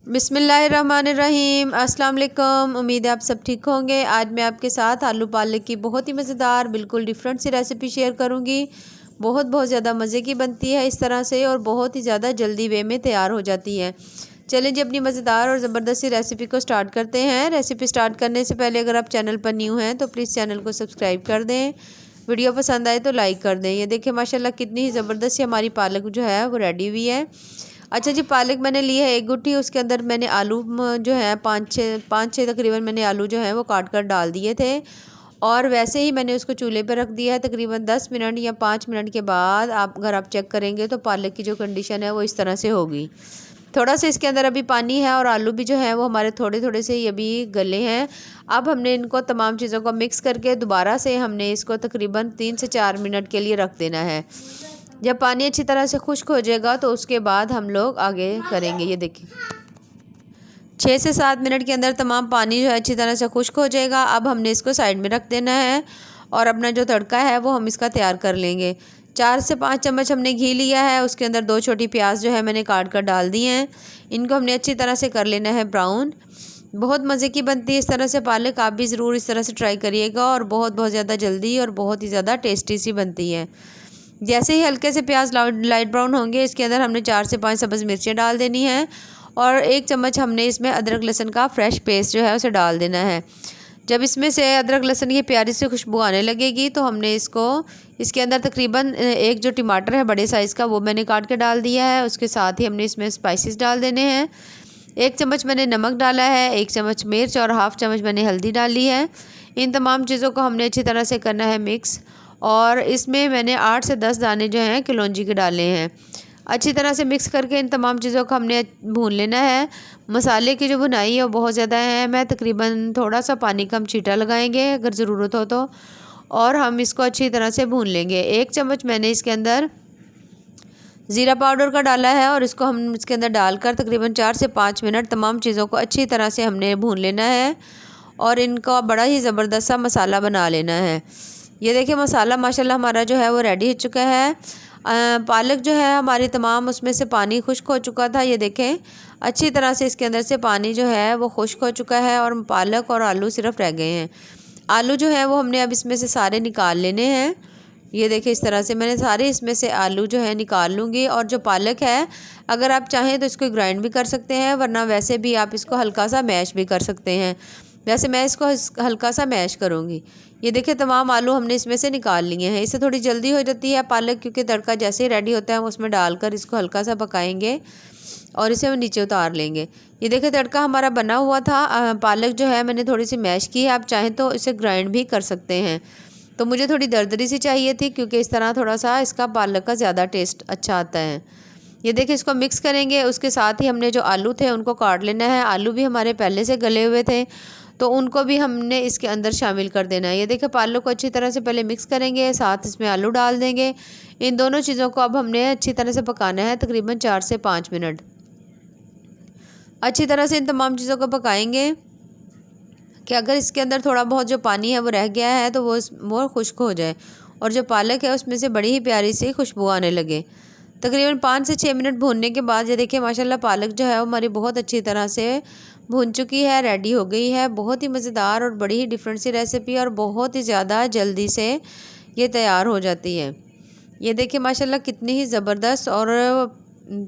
बिस्मिल्लाहिर्रहमानिर्रहीम। अस्सलाम वालेकुम। उम्मीद है आप सब ठीक होंगे। आज मैं आपके साथ आलू पालक की बहुत ही मज़ेदार बिल्कुल डिफरेंट सी रेसिपी शेयर करूंगी। बहुत ज़्यादा मज़े की बनती है इस तरह से और बहुत ही ज़्यादा जल्दी वे में तैयार हो जाती है। चलें जी अपनी मज़ेदार और ज़बरदस्त सी रेसिपी को स्टार्ट करते हैं। रेसिपी स्टार्ट करने से पहले अगर आप चैनल पर न्यू हैं तो प्लीज़ चैनल को सब्सक्राइब कर दें। वीडियो पसंद आए तो लाइक कर दें। ये देखिए माशाल्लाह कितनी ही ज़बरदस्त सी हमारी पालक जो है वो रेडी हुई है। अच्छा जी, पालक मैंने ली है 1 गुट्ठी। उसके अंदर मैंने आलू जो है पाँच छः तकरीबन मैंने आलू जो है वो काट कर डाल दिए थे और वैसे ही मैंने उसको चूल्हे पर रख दिया है। तकरीबन 10 मिनट या 5 मिनट के बाद अगर आप चेक करेंगे तो पालक की जो कंडीशन है वो इस तरह से होगी। थोड़ा सा इसके अंदर अभी पानी है और आलू भी जो है वो हमारे थोड़े थोड़े से ये भी गले हैं। अब हमने इनको तमाम चीज़ों को मिक्स करके दोबारा से हमने इसको तकरीबन 3 से 4 मिनट के लिए रख देना है। जब पानी अच्छी तरह से खुश्क हो जाएगा तो उसके बाद हम लोग आगे करेंगे। ये देखिए 6 से 7 मिनट के अंदर तमाम पानी जो है अच्छी तरह से खुश्क हो जाएगा। अब हमने इसको साइड में रख देना है और अपना जो तड़का है वो हम इसका तैयार कर लेंगे। 4 से 5 चम्मच हमने घी लिया है। उसके अंदर 2 छोटी प्याज जो है मैंने काट कर डाल दी हैं। इनको हमने अच्छी तरह से कर लेना है ब्राउन। बहुत मज़े की बनती है इस तरह से पालक। आप भी ज़रूर इस तरह से ट्राई करिएगा और बहुत ज़्यादा जल्दी और बहुत ही ज़्यादा टेस्टी सी बनती है। जैसे ही हल्के से प्याज लाइट ब्राउन होंगे इसके अंदर हमने 4 से 5 सब्ज़ मिर्चें डाल देनी है और 1 चम्मच हमने इसमें अदरक लहसुन का फ्रेश पेस्ट जो है उसे डाल देना है। जब इसमें से अदरक लहसुन की प्यारी सी खुशबू आने लगेगी तो हमने इसके अंदर तकरीबन एक जो टमाटर है बड़े साइज़ का वो मैंने काट के डाल दिया है। उसके साथ ही हमने इसमें स्पाइसेस डाल देने हैं। 1 चम्मच मैंने नमक डाला है, 1 चम्मच मिर्च और हाफ़ चम्मच मैंने हल्दी डाली है। इन तमाम चीज़ों को हमने अच्छी तरह से करना है मिक्स और इसमें मैंने 8 से 10 दाने जो हैं कलौंजी के डाले हैं। अच्छी तरह से मिक्स करके इन तमाम चीज़ों को हमने भून लेना है। मसाले की जो भुनाई है वो बहुत ज़्यादा है। मैं तकरीबन थोड़ा सा पानी का हम छींटा लगाएंगे अगर ज़रूरत हो तो, और हम इसको अच्छी तरह से भून लेंगे। 1 चम्मच मैंने इसके अंदर ज़ीरा पाउडर का डाला है और इसको हम इसके अंदर डालकर तकरीबन 4 से 5 मिनट तमाम चीज़ों को अच्छी तरह से हमने भून लेना है और इनका बड़ा ही ज़बरदस्त सा मसाला बना लेना है। ये देखिए मसाला माशाल्लाह हमारा जो है वो रेडी हो चुका है। पालक जो है हमारी तमाम उसमें से पानी खुश्क हो चुका था। ये देखें अच्छी तरह से इसके अंदर से पानी जो है वो खुश्क हो चुका है और पालक और आलू सिर्फ रह गए हैं। आलू जो है वो हमने अब इसमें से सारे निकाल लेने हैं। ये देखिए इस तरह से मैंने सारे इसमें से आलू जो है निकाल लूँगी। और जो पालक है अगर आप चाहें तो इसको ग्राइंड भी कर सकते हैं, वरना वैसे भी आप इसको हल्का सा मैश भी कर सकते हैं। वैसे मैं इसको हल्का सा मैश करूँगी। ये देखिए तमाम आलू हमने इसमें से निकाल लिए हैं। इससे थोड़ी जल्दी हो जाती है पालक, क्योंकि तड़का जैसे ही रेडी होता है हम उसमें डालकर इसको हल्का सा पकाएंगे और इसे हम नीचे उतार लेंगे। ये देखिए तड़का हमारा बना हुआ था। पालक जो है मैंने थोड़ी सी मैश की है, आप चाहें तो इसे ग्राइंड भी कर सकते हैं। तो मुझे थोड़ी दरदरी सी चाहिए थी क्योंकि इस तरह थोड़ा सा इसका पालक का ज़्यादा टेस्ट अच्छा आता है। ये देखिए इसको मिक्स करेंगे। उसके साथ ही हमने जो आलू थे उनको काट लेना है। आलू भी हमारे पहले से गले हुए थे तो उनको भी हमने इसके अंदर शामिल कर देना है। ये देखिए पालक को अच्छी तरह से पहले मिक्स करेंगे, साथ इसमें आलू डाल देंगे। इन दोनों चीज़ों को अब हमने अच्छी तरह से पकाना है तकरीबन 4 से 5 मिनट। अच्छी तरह से इन तमाम चीज़ों को पकाएंगे कि अगर इसके अंदर थोड़ा बहुत जो पानी है वो रह गया है तो वो खुश्क हो जाए और जो पालक है उसमें से बड़ी ही प्यारी सी खुशबू आने लगे। तकरीबन 5 से 6 मिनट भूनने के बाद ये देखिए माशाल्लाह पालक जो है वो हमारी बहुत अच्छी तरह से भून चुकी है, रेडी हो गई है। बहुत ही मज़ेदार और बड़ी ही डिफरेंट सी रेसिपी और बहुत ही ज़्यादा जल्दी से ये तैयार हो जाती है। ये देखिए माशाल्लाह कितनी ही ज़बरदस्त और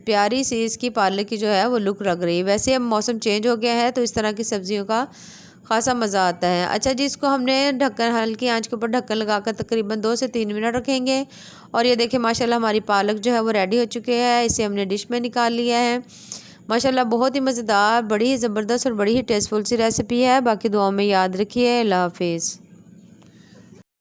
प्यारी सी इसकी पालक की जो है वो लुक लग रही है। वैसे अब मौसम चेंज हो गया है तो इस तरह की सब्ज़ियों का ख़ासा मज़ा आता है। अच्छा जी, इसको हमने ढक्कन हल्की आंच के ऊपर ढक्कन लगाकर तकरीबन 2 से 3 मिनट रखेंगे और ये देखिए माशाल्लाह हमारी पालक जो है वो रेडी हो चुकी है। इसे हमने डिश में निकाल लिया है। माशाल्लाह बहुत ही मज़ेदार, बड़ी ही ज़बरदस्त और बड़ी ही टेस्टफुल सी रेसिपी है। बाकी दुआओं में याद रखिए। अल्लाह हाफ़िज़।